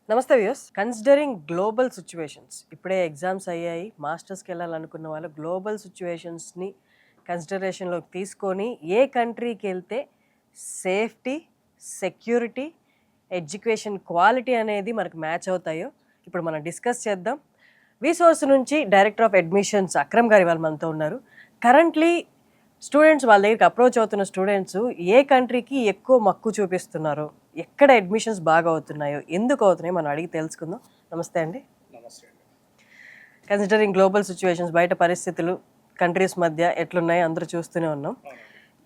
నమస్తే views. Considering global situations, ఇప్పుడే exams అయ్యాయి. మాస్టర్స్కి వెళ్ళాలనుకున్న వాళ్ళు గ్లోబల్ సిచ్యువేషన్స్ని కన్సిడరేషన్లోకి తీసుకొని ఏ కంట్రీకి వెళ్తే సేఫ్టీ, సెక్యూరిటీ, ఎడ్యుకేషన్ క్వాలిటీ అనేది మనకు మ్యాచ్ అవుతాయో ఇప్పుడు మనం డిస్కస్ చేద్దాం. విసోర్స్ నుంచి డైరెక్టర్ ఆఫ్ అడ్మిషన్స్ అక్రమ్ గారు ఇవాళ మనతో ఉన్నారు. కరెంట్లీ స్టూడెంట్స్ వాళ్ళ దగ్గరికి అప్రోచ్ అవుతున్న స్టూడెంట్స్ ఏ కంట్రీకి ఎక్కువ మక్కువ చూపిస్తున్నారు, ఎక్కడ అడ్మిషన్స్ బాగా అవుతున్నాయో, ఎందుకు అవుతున్నాయో మనం అడిగి తెలుసుకుందాం. నమస్తే అండి. నమస్తే అండి. కన్సిడరింగ్ గ్లోబల్ సిచ్యువేషన్స్, బయట పరిస్థితులు కంట్రీస్ మధ్య ఎట్లున్నాయో అందరూ చూస్తూనే ఉన్నాం.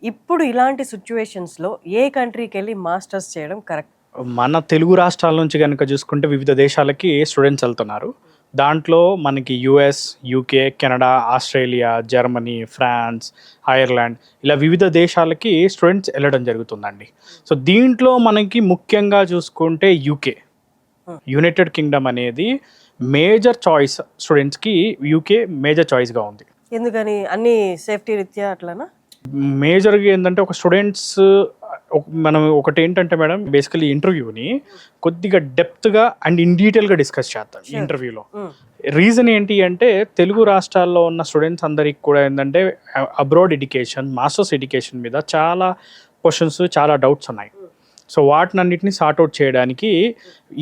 ఇప్పుడు ఇలాంటి సిచ్యువేషన్స్లో ఏ కంట్రీకి వెళ్ళి మాస్టర్స్ చేయడం కరెక్ట్? మన తెలుగు రాష్ట్రాల నుంచి కనుక చూసుకుంటే వివిధ దేశాలకి స్టూడెంట్స్ వెళ్తున్నారు. దాంట్లో మనకి US, UK, Canada, Australia, Germany, France, Ireland ఇలా వివిధ దేశాలకి స్టూడెంట్స్ వెళ్ళడం జరుగుతుందండి. సో దీంట్లో మనకి ముఖ్యంగా చూసుకుంటే యూకే, యునైటెడ్ కింగ్డమ్ అనేది మేజర్ చాయిస్. స్టూడెంట్స్కి యూకే మేజర్ చాయిస్గా ఉంది. ఎందుకని? అన్ని సేఫ్టీ రీత్యా అట్లానా? మేజర్గా ఏంటంటే ఒక స్టూడెంట్స్ మనం ఒకటి ఏంటంటే మేడం, బేసికలీ ఇంటర్వ్యూని కొద్దిగా డెప్త్గా అండ్ ఇన్ డీటెయిల్గా డిస్కస్ చేస్తాం ఈ ఇంటర్వ్యూలో. రీజన్ ఏంటి అంటే తెలుగు రాష్ట్రాల్లో ఉన్న స్టూడెంట్స్ అందరికి కూడా ఏంటంటే అబ్రాడ్ ఎడ్యుకేషన్, మాస్టర్స్ ఎడ్యుకేషన్ మీద చాలా క్వశ్చన్స్, చాలా డౌట్స్ ఉన్నాయి. సో వాటిని అన్నింటినీ సార్ట్అవుట్ చేయడానికి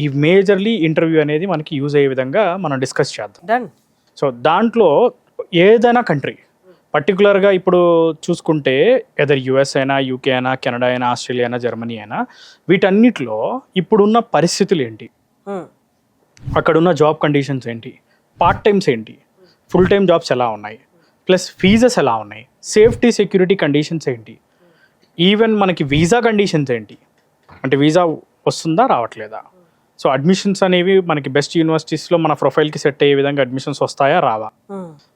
ఈ మేజర్లీ ఇంటర్వ్యూ అనేది మనకి యూజ్ అయ్యే విధంగా మనం డిస్కస్ చేద్దాం. సో దాంట్లో ఏదైనా కంట్రీ పర్టికులర్గా ఇప్పుడు చూసుకుంటే ఎదర్ యుఎస్ అయినా, యూకే అయినా, కెనడా అయినా, ఆస్ట్రేలియా అయినా, జర్మనీ అయినా, వీటన్నిటిలో ఇప్పుడున్న పరిస్థితులు ఏంటి, అక్కడున్న జాబ్ కండిషన్స్ ఏంటి, పార్ట్ టైమ్స్ ఏంటి, ఫుల్ టైమ్ జాబ్స్ ఎలా ఉన్నాయి, ప్లస్ ఫీజెస్ ఎలా ఉన్నాయి, సేఫ్టీ సెక్యూరిటీ కండిషన్స్ ఏంటి, ఈవెన్ మనకి వీసా కండిషన్స్ ఏంటి, అంటే వీసా వస్తుందా రావట్లేదా, సో అడ్మిషన్స్ అనేవి మనకి బెస్ట్ యూనివర్సిటీస్లో మన ప్రొఫైల్కి సెట్ అయ్యే విధంగా అడ్మిషన్స్ వస్తాయా రావా,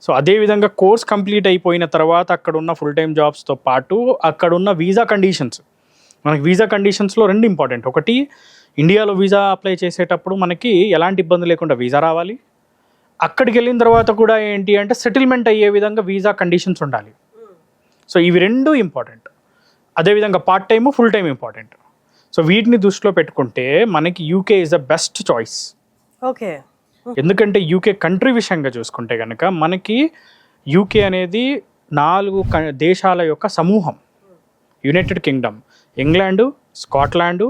సో అదేవిధంగా కోర్స్ కంప్లీట్ అయిపోయిన తర్వాత అక్కడ ఉన్న ఫుల్ టైమ్ జాబ్స్తో పాటు అక్కడ ఉన్న వీసా కండిషన్స్. మనకి వీసా కండిషన్స్లో రెండు ఇంపార్టెంట్. ఒకటి, ఇండియాలో వీసా అప్లై చేసేటప్పుడు మనకి ఎలాంటి ఇబ్బంది లేకుండా వీసా రావాలి. అక్కడికి వెళ్ళిన తర్వాత కూడా ఏంటి అంటే సెటిల్మెంట్ అయ్యే విధంగా వీసా కండిషన్స్ ఉండాలి. సో ఇవి రెండు ఇంపార్టెంట్. అదేవిధంగా part time, full time important. So వీటిని దృష్టిలో పెట్టుకుంటే మనకి UK is the best choice. Okay. ఎందుకంటే యూకే కంట్రీ విషయంగా చూసుకుంటే కనుక మనకి యూకే అనేది 4 దేశాల యొక్క సమూహం. United Kingdom, England, Scotland,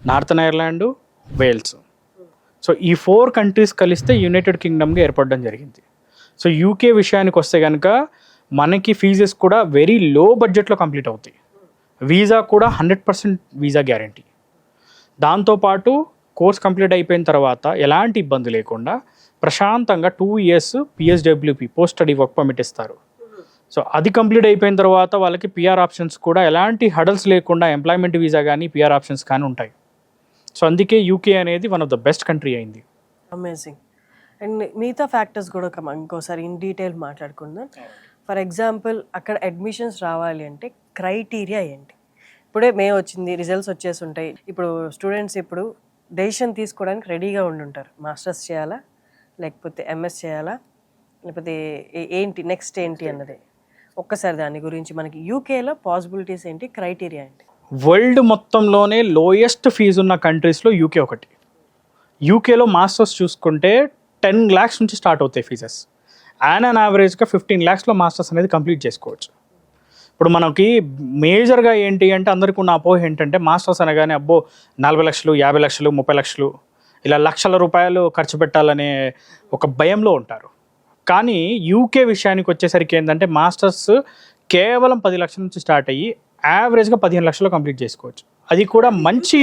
Northern Ireland, Wales. So ఈ 4 కంట్రీస్ కలిస్తే యునైటెడ్ కింగ్డమ్గా ఏర్పడడం జరిగింది. సో యూకే విషయానికి వస్తే కనుక మనకి ఫీజెస్ కూడా వెరీ లో బడ్జెట్లో కంప్లీట్ అవుతాయి. వీసా కూడా 100% వీసా గ్యారంటీ. దాంతోపాటు కోర్స్ కంప్లీట్ అయిపోయిన తర్వాత ఎలాంటి ఇబ్బంది లేకుండా ప్రశాంతంగా 2 years PSWP, post study work permit ఇస్తారు. సో అది కంప్లీట్ అయిపోయిన తర్వాత వాళ్ళకి పిఆర్ ఆప్షన్స్ కూడా ఎలాంటి హడల్స్ లేకుండా ఎంప్లాయ్మెంట్ వీసా కానీ పిఆర్ ఆప్షన్స్ కానీ ఉంటాయి. సో అందుకే యూకే అనేది one of the best country అయింది. అమేజింగ్. అండ్ మిగతా ఫ్యాక్టర్స్ కూడా ఇంకోసారి ఇన్ డీటెయిల్ మాట్లాడుకుందాం. ఫర్ ఎగ్జాంపుల్, అక్కడ అడ్మిషన్స్ రావాలి అంటే క్రైటీరియా ఏంటి? ఇప్పుడే మే వచ్చింది, రిజల్ట్స్ వచ్చేసి ఉంటాయి. ఇప్పుడు స్టూడెంట్స్ ఇప్పుడు డెసిషన్ తీసుకోవడానికి రెడీగా ఉండుంటారు. మాస్టర్స్ చేయాలా, లేకపోతే ఎంఎస్ చేయాలా, లేకపోతే ఏంటి నెక్స్ట్ ఏంటి అన్నది. ఒక్కసారి దాని గురించి మనకి యూకేలో పాసిబిలిటీస్ ఏంటి, క్రైటీరియా ఏంటి? వరల్డ్ మొత్తంలోనే లోయెస్ట్ ఫీజు ఉన్న కంట్రీస్లో యూకే ఒకటి. యూకేలో మాస్టర్స్ చూసుకుంటే 10 lakhs నుంచి స్టార్ట్ అవుతాయి ఫీజెస్. ఆన్ యావరేజ్గా 15 lakhsలో మాస్టర్స్ అనేది కంప్లీట్ చేసుకోవచ్చు. ఇప్పుడు మనకి మేజర్గా ఏంటి అంటే అందరికీ ఉన్న అపోహ ఏంటంటే మాస్టర్స్ అనగానే అబ్బో 40 లక్షలు, 50 లక్షలు, 30 లక్షలు ఇలా లక్షల రూపాయలు ఖర్చు పెట్టాలనే ఒక భయంలో ఉంటారు. కానీ యూకే విషయానికి వచ్చేసరికి ఏంటంటే మాస్టర్స్ కేవలం 10 లక్షల నుంచి స్టార్ట్ అయ్యి యావరేజ్గా 15 లక్షలు కంప్లీట్ చేసుకోవచ్చు. అది కూడా మంచి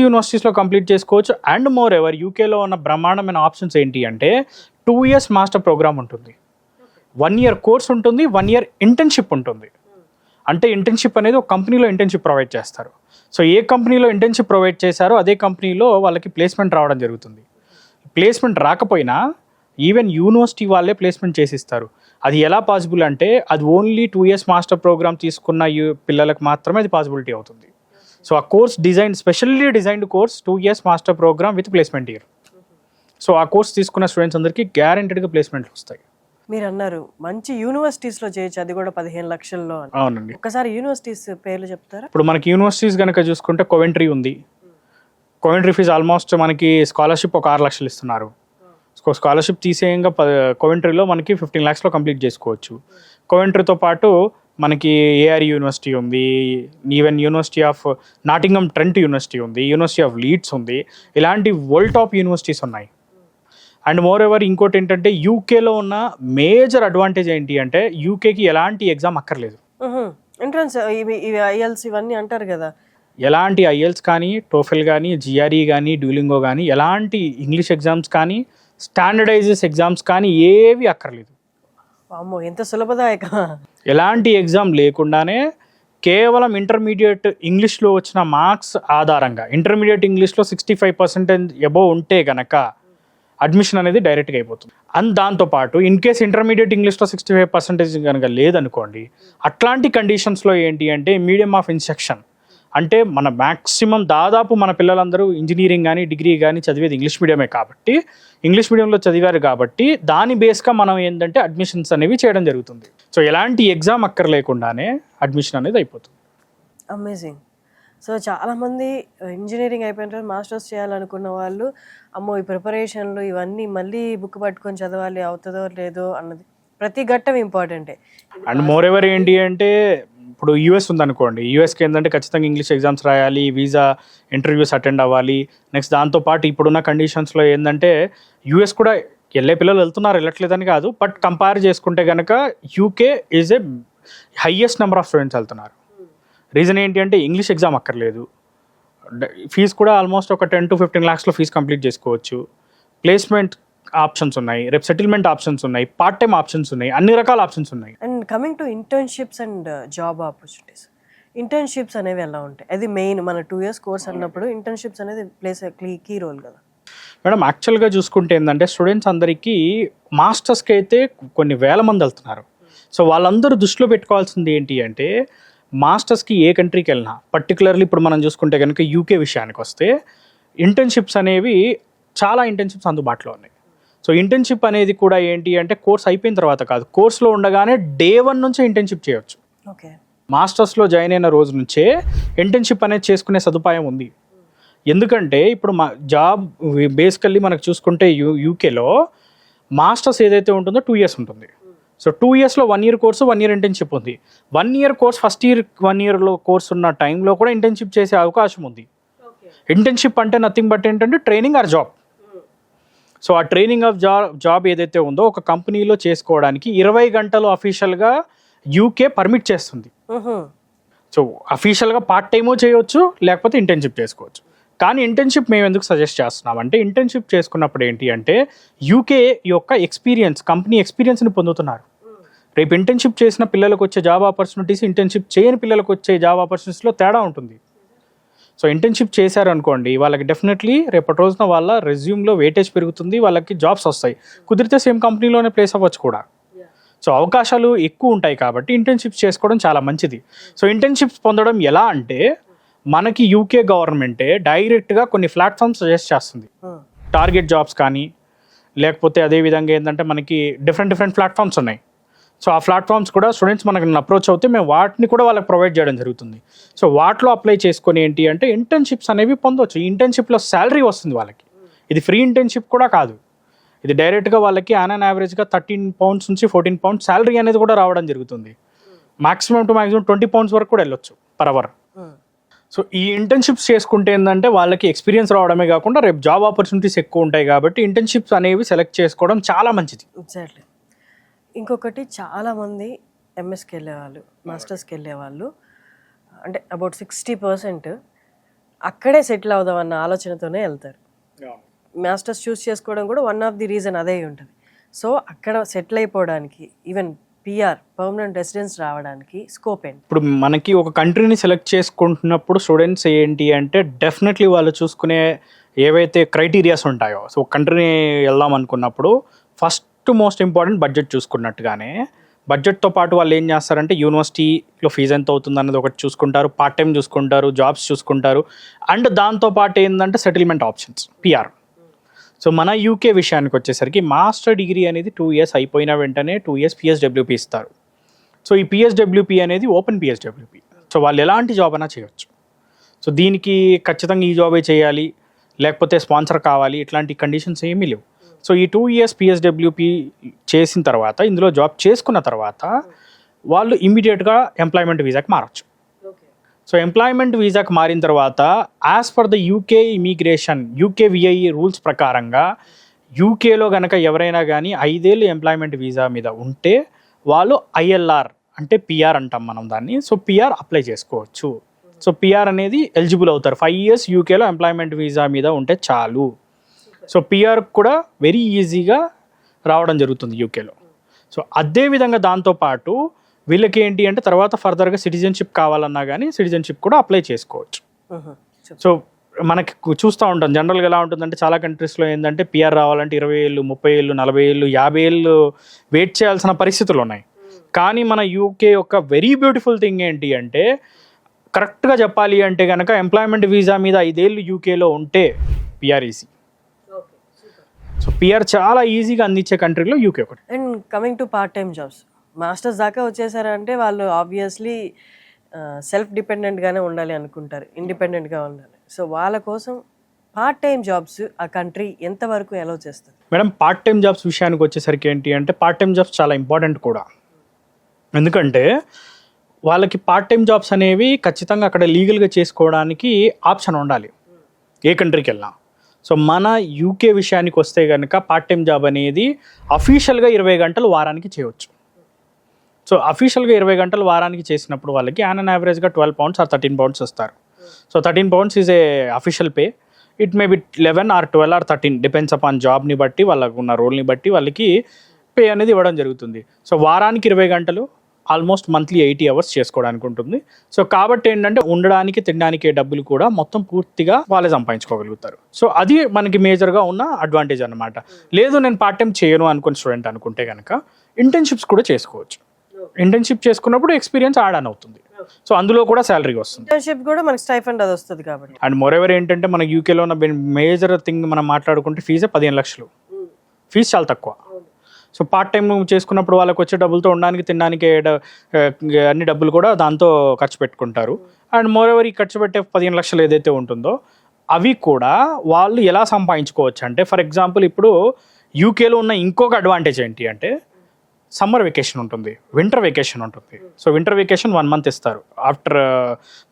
యూనివర్సిటీస్లో కంప్లీట్ చేసుకోవచ్చు. అండ్ మోర్ ఎవర్ యూకేలో ఉన్న బ్రహ్మాండమైన ఆప్షన్స్ ఏంటి అంటే 2 years మాస్టర్ ప్రోగ్రామ్ ఉంటుంది, 1 year కోర్స్ ఉంటుంది, 1 year ఇంటర్న్షిప్ ఉంటుంది. అంటే ఇంటర్న్షిప్ అనేది ఒక కంపెనీలో ఇంటర్న్షిప్ ప్రొవైడ్ చేస్తారు. సో ఏ కంపెనీలో ఇంటర్న్షిప్ ప్రొవైడ్ చేశారో అదే కంపెనీలో వాళ్ళకి ప్లేస్మెంట్ రావడం జరుగుతుంది. ప్లేస్మెంట్ రాకపోయినా ఈవెన్ యూనివర్సిటీ వాళ్ళే ప్లేస్మెంట్ చేసిస్తారు. అది ఎలా పాసిబుల్ అంటే అది ఓన్లీ 2 years మాస్టర్ ప్రోగ్రామ్ తీసుకున్న పిల్లలకు మాత్రమే అది పాసిబిలిటీ అవుతుంది. సో ఆ course specially designed course 2 years master program with placement year. So ఆ కోర్స్ తీసుకున్న స్టూడెంట్స్ అందరికీ గ్యారెంటెడ్గా ప్లేస్మెంట్లు వస్తాయి. మీరు అన్నారు మంచి యూనివర్సిటీస్లో చేయొచ్చు, అది కూడా 15 లక్షల్లో. అవునండి. ఒకసారి యూనివర్సిటీస్ పేర్లు చెప్తారా? ఇప్పుడు మనకి యూనివర్సిటీస్ కనుక చూసుకుంటే కోవెంట్రీ ఉంది, కోవెంట్రీ ఫీజు ఆల్మోస్ట్ మనకి స్కాలర్షిప్ ఒక 6 లక్షలు ఇస్తున్నారు. స్కాలర్షిప్ తీసేయంగా కోవెంట్రీలో మనకి 15 lakhsలో కంప్లీట్ చేసుకోవచ్చు. కోవెంట్రీతో పాటు మనకి ఏఆర్ యూనివర్సిటీ ఉంది, even university of నాటింగమ్ Trent university ఉంది, యూనివర్సిటీ ఆఫ్ లీడ్స్ ఉంది. ఇలాంటి వరల్డ్ టాప్ యూనివర్సిటీస్ ఉన్నాయి. అండ్ మోర్ ఎవర్ ఇంకోటి ఏంటంటే యూకేలో ఉన్న మేజర్ అడ్వాంటేజ్ ఏంటి అంటే యూకేకి ఎలాంటి ఎగ్జామ్ అక్కర్లేదు. ఎంట్రన్స్ ఐఎల్స్ ఇవన్నీ అంటారు కదా, ఎలాంటి ఐఎల్స్ కానీ, టోఫెల్ కానీ, జిఆర్ఈ కానీ, డ్యూలింగో కానీ, ఎలాంటి ఇంగ్లీష్ ఎగ్జామ్స్ కానీ, స్టాండర్డైజెస్ ఎగ్జామ్స్ కానీ ఏవి అక్కర్లేదు. అమ్మో ఎంత సులభదాయక. ఎలాంటి ఎగ్జామ్ లేకుండానే కేవలం ఇంటర్మీడియట్ ఇంగ్లీష్లో వచ్చిన మార్క్స్ ఆధారంగా, ఇంటర్మీడియట్ ఇంగ్లీష్లో 65% అబోవ్ ఉంటే గనక అడ్మిషన్ అనేది డైరెక్ట్గా అయిపోతుంది. అండ్ దాంతోపాటు ఇన్ కేస్ ఇంటర్మీడియట్ ఇంగ్లీష్లో 65% కనుక లేదనుకోండి, అట్లాంటి కండిషన్స్లో ఏంటి అంటే మీడియం ఆఫ్ ఇన్స్ట్రక్షన్ అంటే మన మ్యాక్సిమం దాదాపు మన పిల్లలందరూ ఇంజనీరింగ్ కానీ డిగ్రీ కానీ చదివేది ఇంగ్లీష్ మీడియమే కాబట్టి, ఇంగ్లీష్ మీడియంలో చదివారు కాబట్టి దాని బేస్గా మనం ఏంటంటే అడ్మిషన్స్ అనేవి చేయడం జరుగుతుంది. సో ఎలాంటి ఎగ్జామ్ అక్కర్లేకుండానే అడ్మిషన్ అనేది అయిపోతుంది. అమేజింగ్. సో చాలామంది ఇంజనీరింగ్ అయిపోయిన తర్వాత మాస్టర్స్ చేయాలనుకున్న వాళ్ళు అమ్మో ఈ ప్రిపరేషన్లు ఇవన్నీ మళ్ళీ బుక్ పట్టుకొని చదవాలి, అవుతుందో లేదో అన్నది ప్రతి ఘట్టం ఇంపార్టెంటే. అండ్ మోర్ ఎవర్ ఏంటి అంటే ఇప్పుడు యూఎస్ ఉందనుకోండి, యూఎస్కి ఏంటంటే ఖచ్చితంగా ఇంగ్లీష్ ఎగ్జామ్స్ రాయాలి, వీసా ఇంటర్వ్యూస్ అటెండ్ అవ్వాలి. నెక్స్ట్ దాంతోపాటు ఇప్పుడున్న కండిషన్స్లో ఏంటంటే యూఎస్ కూడా వెళ్ళే పిల్లలు వెళ్తున్నారు, వెళ్ళట్లేదని కాదు, బట్ కంపేర్ చేసుకుంటే కనుక UK is a highest number of students వెళ్తున్నారు. రీజన్ ఏంటి అంటే ఇంగ్లీష్ ఎగ్జామ్ అక్కర్లేదు, ఫీజు కూడా ఆల్మోస్ట్ ఒక 10 to 15 lakhsలో ఫీజు కంప్లీట్ చేసుకోవచ్చు, ప్లేస్మెంట్ ఆప్షన్స్ ఉన్నాయి, రేపు సెటిల్మెంట్ ఆప్షన్స్ ఉన్నాయి, పార్ట్ టైం ఆప్షన్స్ ఉన్నాయి, అన్ని రకాల ఆప్షన్స్ ఉన్నాయి. And coming to internships and job opportunities, internships అనేవి ఎలా ఉంటాయి? అది మెయిన్ మన 2 years కోర్స్ అన్నప్పుడు ఇంటర్న్షిప్స్ అనేది ప్లేస్ కీ రోల్ కదా మేడం. యాక్చువల్గా చూసుకుంటే ఏంటంటే స్టూడెంట్స్ అందరికీ మాస్టర్స్కి అయితే కొన్ని వేల మంది వెళ్తున్నారు. సో వాళ్ళందరూ దృష్టిలో పెట్టుకోవాల్సింది ఏంటి అంటే మాస్టర్స్కి ఏ కంట్రీకి వెళ్ళినా, పర్టికులర్లీ ఇప్పుడు మనం చూసుకుంటే కనుక యూకే విషయానికి వస్తే ఇంటర్న్షిప్స్ అనేవి చాలా ఇంటర్న్షిప్స్ అందుబాటులో ఉన్నాయి. సో ఇంటర్న్షిప్ అనేది కూడా ఏంటి అంటే కోర్స్ అయిపోయిన తర్వాత కాదు, కోర్స్లో ఉండగానే day 1 నుంచే ఇంటర్న్షిప్ చేయొచ్చు. ఓకే, మాస్టర్స్లో జాయిన్ అయిన రోజు నుంచే ఇంటర్న్షిప్ అనేది చేసుకునే సదుపాయం ఉంది. ఎందుకంటే ఇప్పుడు మా జాబ్ బేసికల్లీ మనకు చూసుకుంటే యూకేలో మాస్టర్స్ ఏదైతే ఉంటుందో 2 years ఉంటుంది. సో 2 yearsలో 1 year కోర్సు, 1 year ఇంటర్న్షిప్ ఉంది. 1 year కోర్స్ ఫస్ట్ ఇయర్ 1 yearలో కోర్స్ ఉన్న టైంలో కూడా ఇంటర్న్షిప్ చేసే అవకాశం ఉంది. ఇంటర్న్షిప్ అంటే నథింగ్ బట్ ఏంటంటే ట్రైనింగ్ ఆర్ జాబ్. సో ఆ ట్రైనింగ్ ఆఫ్ జాబ్ ఏదైతే ఉందో ఒక కంపెనీలో చేసుకోవడానికి 20 గంటలు అఫీషియల్గా యూకే పర్మిట్ చేస్తుంది. సో అఫీషియల్గా పార్ట్ టైమో చేయొచ్చు, లేకపోతే ఇంటర్న్షిప్ చేసుకోవచ్చు. కానీ ఇంటర్న్షిప్ మేము ఎందుకు సజెస్ట్ చేస్తున్నాం అంటే ఇంటర్న్షిప్ చేసుకున్నప్పుడు ఏంటి అంటే యూకే యొక్క ఎక్స్పీరియన్స్, కంపెనీ ఎక్స్పీరియన్స్ని పొందుతున్నారు. రేపు ఇంటర్న్షిప్ చేసిన పిల్లలకు వచ్చే జాబ్ ఆపర్చునిటీస్, ఇంటర్న్షిప్ చేయని పిల్లలకు వచ్చే జాబ్ ఆపర్చునిటీస్లో తేడా ఉంటుంది. సో ఇంటర్న్షిప్ చేశారు అనుకోండి, వాళ్ళకి డెఫినెట్లీ రేపటి రోజున వాళ్ళ రెజ్యూమ్లో వెయిటేజ్ పెరుగుతుంది, వాళ్ళకి జాబ్స్ వస్తాయి, కుదిరితే సేమ్ కంపెనీలోనే ప్లేస్ అవ్వచ్చు కూడా. సో అవకాశాలు ఎక్కువ ఉంటాయి కాబట్టి ఇంటర్న్షిప్స్ చేసుకోవడం చాలా మంచిది. సో ఇంటర్న్షిప్స్ పొందడం ఎలా అంటే మనకి యూకే గవర్నమెంటే డైరెక్ట్గా కొన్ని ప్లాట్ఫామ్స్ సజెస్ట్ చేస్తుంది. టార్గెట్ జాబ్స్ కానీ, లేకపోతే అదేవిధంగా ఏంటంటే మనకి డిఫరెంట్ ప్లాట్ఫామ్స్ ఉన్నాయి. సో ఆ ప్లాట్ఫామ్స్ కూడా స్టూడెంట్స్ మనకి అప్రోచ్ అవుతే మేము వాటిని కూడా వాళ్ళకి ప్రొవైడ్ చేయడం జరుగుతుంది. సో వాటిలో అప్లై చేసుకొని ఏంటి అంటే ఇంటర్న్షిప్స్ అనేవి పొందవచ్చు. ఈ ఇంటర్న్షిప్లో శాలరీ వస్తుంది వాళ్ళకి. ఇది ఫ్రీ ఇంటర్న్షిప్ కూడా కాదు, ఇది డైరెక్ట్గా వాళ్ళకి ఆన్ యావరేజ్గా 13 pounds నుంచి 14 pounds శాలరీ అనేది కూడా రావడం జరుగుతుంది. మాక్సిమం 20 pounds వరకు కూడా వెళ్ళొచ్చు పర్ అవర్. సో ఈ ఇంటర్న్షిప్స్ చేసుకుంటే ఏంటంటే వాళ్ళకి ఎక్స్పీరియన్స్ రావడమే కాకుండా రేపు జాబ్ ఆపర్చునిటీస్ ఎక్కువ ఉంటాయి కాబట్టి ఇంటర్న్షిప్స్ అనేవి సెలెక్ట్ చేసుకోవడం చాలా మంచిది. ఎగ్జాక్ట్లీ. ఇంకొకటి చాలామంది ఎంఎస్కి వెళ్ళేవాళ్ళు, మాస్టర్స్కి వెళ్ళేవాళ్ళు అంటే అబౌట్ 60% అక్కడే సెటిల్ అవుదామన్న ఆలోచనతోనే వెళ్తారు. మాస్టర్స్ చూస్ చేసుకోవడం కూడా వన్ ఆఫ్ ది రీజన్ అదే ఉంటుంది. సో అక్కడ సెటిల్ అయిపోవడానికి ఈవెన్ పిఆర్ పర్మనెంట్ రెసిడెన్స్ రావడానికి స్కోప్ ఏంటి? ఇప్పుడు మనకి ఒక కంట్రీని సెలెక్ట్ చేసుకుంటున్నప్పుడు స్టూడెంట్స్ ఏంటి అంటే డెఫినెట్లీ వాళ్ళు చూసుకునే ఏవైతే క్రైటీరియాస్ ఉంటాయో, సో కంట్రీని వెళ్దాం అనుకున్నప్పుడు ఫస్ట్ మోస్ట్ ఇంపార్టెంట్ బడ్జెట్ చూసుకున్నట్టుగానే బడ్జెట్తో పాటు వాళ్ళు ఏం చేస్తారంటే యూనివర్సిటీలో ఫీజు ఎంత అవుతుంది అన్నది ఒకటి చూసుకుంటారు, పార్ట్ టైం చూసుకుంటారు, జాబ్స్ చూసుకుంటారు, అండ్ దాంతోపాటు ఏంటంటే సెటిల్మెంట్ ఆప్షన్స్ పిఆర్. సో మన యూకే విషయానికి వచ్చేసరికి మాస్టర్ డిగ్రీ అనేది 2 years అయిపోయిన వెంటనే 2 years పిఎస్డబ్ల్యూపీ ఇస్తారు. సో ఈ పిఎస్డబ్ల్యూపీ అనేది ఓపెన్ పిఎస్డబ్ల్యూపీ. సో వాళ్ళు ఎలాంటి జాబ్ అయినా చేయొచ్చు. సో దీనికి ఖచ్చితంగా ఈ జాబే చేయాలి, లేకపోతే స్పాన్సర్ కావాలి, ఇట్లాంటి కండిషన్స్ ఏమీ లేవు. సో ఈ 2 years PSWP చేసిన తర్వాత, ఇందులో జాబ్ చేసుకున్న తర్వాత వాళ్ళు ఇమ్మీడియట్గా ఎంప్లాయ్మెంట్ వీసాకి మారచ్చు. సో ఎంప్లాయ్మెంట్ వీసాకి మారిన తర్వాత as per the UK immigration UKVI rules ప్రకారంగా యూకేలో కనుక ఎవరైనా కానీ 5 ఏళ్ళు ఎంప్లాయ్మెంట్ వీసా మీద ఉంటే వాళ్ళు ILR అంటే PR అంటాం మనం దాన్ని. సో PR అప్లై చేసుకోవచ్చు. సో PR అనేది ఎలిజిబుల్ అవుతారు. 5 years యూకేలో ఎంప్లాయ్మెంట్ వీసా మీద ఉంటే చాలు. సో PR కూడా వెరీ ఈజీగా రావడం జరుగుతుంది యూకేలో. సో అదేవిధంగా దాంతోపాటు వీళ్ళకి ఏంటి అంటే తర్వాత ఫర్దర్గా సిటిజన్షిప్ కావాలన్నా కానీ సిటిజన్షిప్ కూడా అప్లై చేసుకోవచ్చు. సో మనకి చూస్తూ ఉంటాం జనరల్గా ఎలా ఉంటుందంటే చాలా కంట్రీస్లో ఏంటంటే PR రావాలంటే 20 ఏళ్ళు 30 ఏళ్ళు 40 ఏళ్ళు 50 ఏళ్ళు వెయిట్ చేయాల్సిన పరిస్థితులు ఉన్నాయి. కానీ మన యూకే యొక్క వెరీ బ్యూటిఫుల్ థింగ్ ఏంటి అంటే కరెక్ట్గా చెప్పాలి అంటే కనుక ఎంప్లాయ్మెంట్ వీసా మీద 5 ఏళ్ళు యూకేలో ఉంటే PR ఈజీ. సో PR చాలా ఈజీగా అందించే కంట్రీలో యూకే ఒకటి. And coming to part time jobs, masters దాకా వచ్చేసారంటే వాళ్ళు ఆబ్వియస్లీ సెల్ఫ్ డిపెండెంట్గానే ఉండాలి అనుకుంటారు, ఇండిపెండెంట్గా ఉండాలి. సో వాళ్ళ కోసం పార్ట్ టైం జాబ్స్ ఆ కంట్రీ ఎంతవరకు అలౌ చేస్తుంది? మేడం పార్ట్ టైం జాబ్స్ విషయానికి వచ్చేసరికి ఏంటి అంటే పార్ట్ టైం జాబ్స్ చాలా ఇంపార్టెంట్ కూడా. ఎందుకంటే వాళ్ళకి పార్ట్ టైం జాబ్స్ అనేవి ఖచ్చితంగా అక్కడ లీగల్గా చేసుకోవడానికి ఆప్షన్ ఉండాలి ఏ కంట్రీకి వెళ్ళినా. సో మన యూకే విషయానికి వస్తే కనుక పార్ట్ టైం జాబ్ అనేది అఫీషియల్గా 20 గంటలు వారానికి చేయవచ్చు. సో అఫీషియల్గా 20 గంటలు వారానికి చేసినప్పుడు వాళ్ళకి ఆన్ యావరేజ్గా 12 pounds ఆర్ 13 pounds వస్తారు. So 13 pounds is a official pay. It may be 11 or 12 or 13 depends upon జాబ్ని బట్టి వాళ్ళకు ఉన్న రోల్ని బట్టి వాళ్ళకి పే అనేది ఇవ్వడం జరుగుతుంది. సో వారానికి 20 గంటలు ఆల్మోస్ట్ మంత్లీ 80 hours చేసుకోవడానికి ఉంటుంది. సో కాబట్టి ఏంటంటే ఉండడానికి తినడానికి డబ్బులు కూడా మొత్తం పూర్తిగా వాళ్ళే సంపాదించుకోగలుగుతారు. సో అది మనకి మేజర్గా ఉన్న అడ్వాంటేజ్ అనమాట. లేదు నేను పార్ట్ టైం చేయను అనుకుని స్టూడెంట్ అనుకుంటే కనుక ఇంటర్న్షిప్స్ కూడా చేసుకోవచ్చు. ఇంటర్న్షిప్ చేసుకున్నప్పుడు ఎక్స్పీరియన్స్ యాడ్ ఆన్ అవుతుంది. సో అందులో కూడా శాలరీ వస్తుంది. ఇంటర్న్షిప్ కూడా మనకి స్టైఫండ్ అది వస్తుంది కాబట్టి. అండ్ మోరెవర్ ఏంటంటే మన యూకేలో ఉన్న మేజర్ థింగ్ మనం మాట్లాడుకుంటే ఫీజే 15 లక్షలు. ఫీజు చాలా తక్కువ. సో పార్ట్ టైం చేసుకున్నప్పుడు వాళ్ళకి వచ్చే డబ్బులతో ఉండడానికి తినడానికి అన్ని డబ్బులు కూడా దాంతో ఖర్చు పెట్టుకుంటారు. అండ్ మోరెవర్ ఈ ఖర్చు పెట్టే 15 లక్షలు ఏదైతే ఉంటుందో అవి కూడా వాళ్ళు ఎలా సంపాదించుకోవచ్చు అంటే ఫర్ ఎగ్జాంపుల్ ఇప్పుడు యూకేలో ఉన్న ఇంకొక అడ్వాంటేజ్ ఏంటి అంటే సమ్మర్ వెకేషన్ ఉంటుంది, వింటర్ వెకేషన్ ఉంటుంది. సో వింటర్ వెకేషన్ 1 month ఇస్తారు. ఆఫ్టర్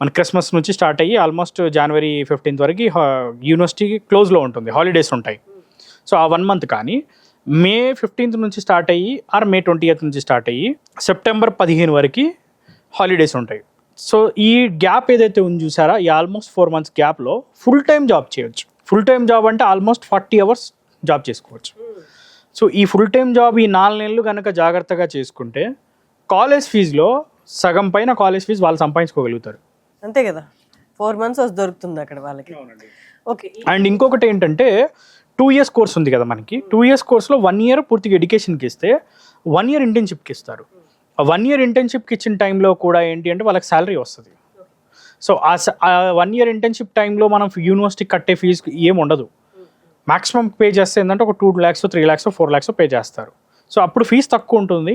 మన క్రిస్మస్ నుంచి స్టార్ట్ అయ్యి ఆల్మోస్ట్ January 15th వరకు యూనివర్సిటీ క్లోజ్లో ఉంటుంది, హాలిడేస్ ఉంటాయి. సో ఆ 1 month కానీ May 15th నుంచి స్టార్ట్ అయ్యి ఆర్ May 20th నుంచి స్టార్ట్ అయ్యి September 15 వరకు హాలిడేస్ ఉంటాయి. సో ఈ గ్యాప్ ఏదైతే ఉంది చూసారా, ఈ ఆల్మోస్ట్ 4 months గ్యాప్లో ఫుల్ టైం జాబ్ చేయొచ్చు. ఫుల్ టైం జాబ్ అంటే ఆల్మోస్ట్ 40 hours జాబ్ చేసుకోవచ్చు. సో ఈ ఫుల్ టైం జాబ్ ఈ 4 నెలలు కనుక జాగ్రత్తగా చేసుకుంటే కాలేజ్ ఫీజులో సగం పైన కాలేజ్ ఫీజు వాళ్ళు సంపాదించుకోగలుగుతారు. అంతే కదా, 4 months దొరుకుతుంది అక్కడ వాళ్ళకి. ఓకే. అండ్ ఇంకొకటి ఏంటంటే 2 years కోర్స్ ఉంది కదా మనకి. 2 years కోర్స్లో 1 year పూర్తిగా ఎడ్యుకేషన్కి ఇస్తే 1 year ఇంటర్న్షిప్కి ఇస్తారు. ఆ 1 year ఇంటర్న్షిప్కి ఇచ్చిన టైంలో కూడా ఏంటి అంటే వాళ్ళకి శాలరీ వస్తుంది. సో ఆ 1 year ఇంటర్న్షిప్ టైంలో మనం యూనివర్సిటీకి కట్టే ఫీజు ఏమి ఉండదు. మ్యాక్సిమం పే చేస్తే ఏంటంటే ఒక 2 lakhs 3 lakhs 4 lakhs పే చేస్తారు. సో అప్పుడు ఫీజు తక్కువ ఉంటుంది,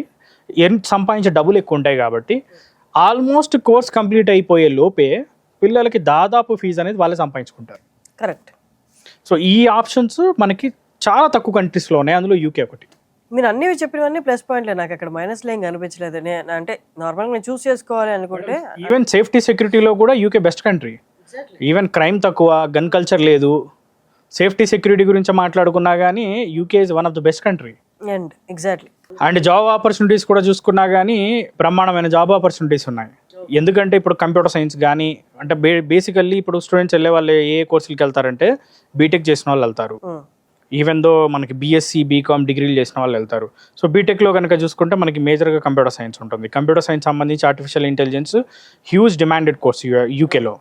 సంపాదించే డబ్బులు ఎక్కువ ఉంటాయి. కాబట్టి ఆల్మోస్ట్ కోర్స్ కంప్లీట్ అయిపోయే లోపే పిల్లలకి దాదాపు ఫీజు అనేది వాళ్ళే సంపాదించుకుంటారు. కరెక్ట్. సో ఈ ఆప్షన్స్ మనకి చాలా తక్కువ కంట్రీస్లో ఉన్నాయి, అందులో యూకే ఒకటి. మీరు అన్నీ చెప్పినవన్నీ ప్లస్ పాయింట్లే, నాకు అక్కడ మైనస్లో ఏం కనిపించలేదు. అంటే నార్మల్గా నేను చూస్ చేసుకోవాలి అనుకుంటే ఈవెన్ సేఫ్టీ సెక్యూరిటీలో కూడా UK best country. Even crime తక్కువ, గన్ కల్చర్ లేదు, సేఫ్టీ సెక్యూరిటీ గురించి మాట్లాడుకున్నా కానీ UK is one of the best country. And exactly. And job opportunities కూడా చూసుకున్నా కానీ బ్రహ్మాండమైన జాబ్ ఆపర్చునిటీస్ ఉన్నాయి. ఎందుకంటే ఇప్పుడు కంప్యూటర్ సైన్స్ కానీ అంటే బేసికల్లీ ఇప్పుడు స్టూడెంట్స్ వెళ్ళే వాళ్ళు ఏ కోర్సులకి వెళ్తారంటే బీటెక్ చేసిన వాళ్ళు వెళ్తారు. ఈవెన్ దో మనకి BSc BCom డిగ్రీలు చేసిన వాళ్ళు వెళ్తారు. సో బీటెక్లో కనుక చూసుకుంటే మనకి మేజర్గా కంప్యూటర్ సైన్స్ ఉంటుంది. కంప్యూటర్ సైన్స్ సంబంధించి artificial intelligence huge demanded course యూకేలో.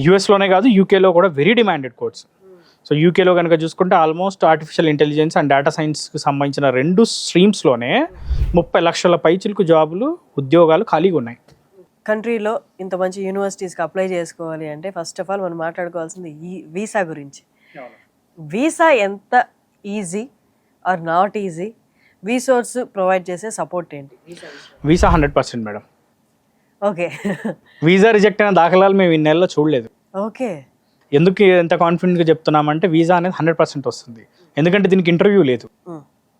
యూఎస్లోనే కాదు యూకేలో కూడా వెరీ డిమాండెడ్ కోర్స్. సో యూకేలో కనుక చూసుకుంటే almost artificial intelligence and data సైన్స్కి సంబంధించిన 2 స్ట్రీమ్స్లోనే 30 లక్షల పైచిలకు జాబులు ఉద్యోగాలు ఖాళీగా ఉన్నాయి. కంట్రీలో ఇంత మంచి యూనివర్సిటీస్కి అప్లై చేసుకోవాలి అంటే ఫస్ట్ ఆఫ్ ఆల్ మనం మాట్లాడుకోవాల్సింది ఈ వీసా గురించి. వీసా ఎంత easy or not easy, VSource provide చేసే సపోర్ట్ ఏంటి? Visa 100% madam. Okay. Visa reject అయిన దాఖలాలు మేము ఈ నెలలో చూడలేదు. ఓకే. ఎందుకు ఎంత కాన్ఫిడెంట్గా చెప్తున్నామంటే వీసా అనేది 100% వస్తుంది, ఎందుకంటే దీనికి ఇంటర్వ్యూ లేదు.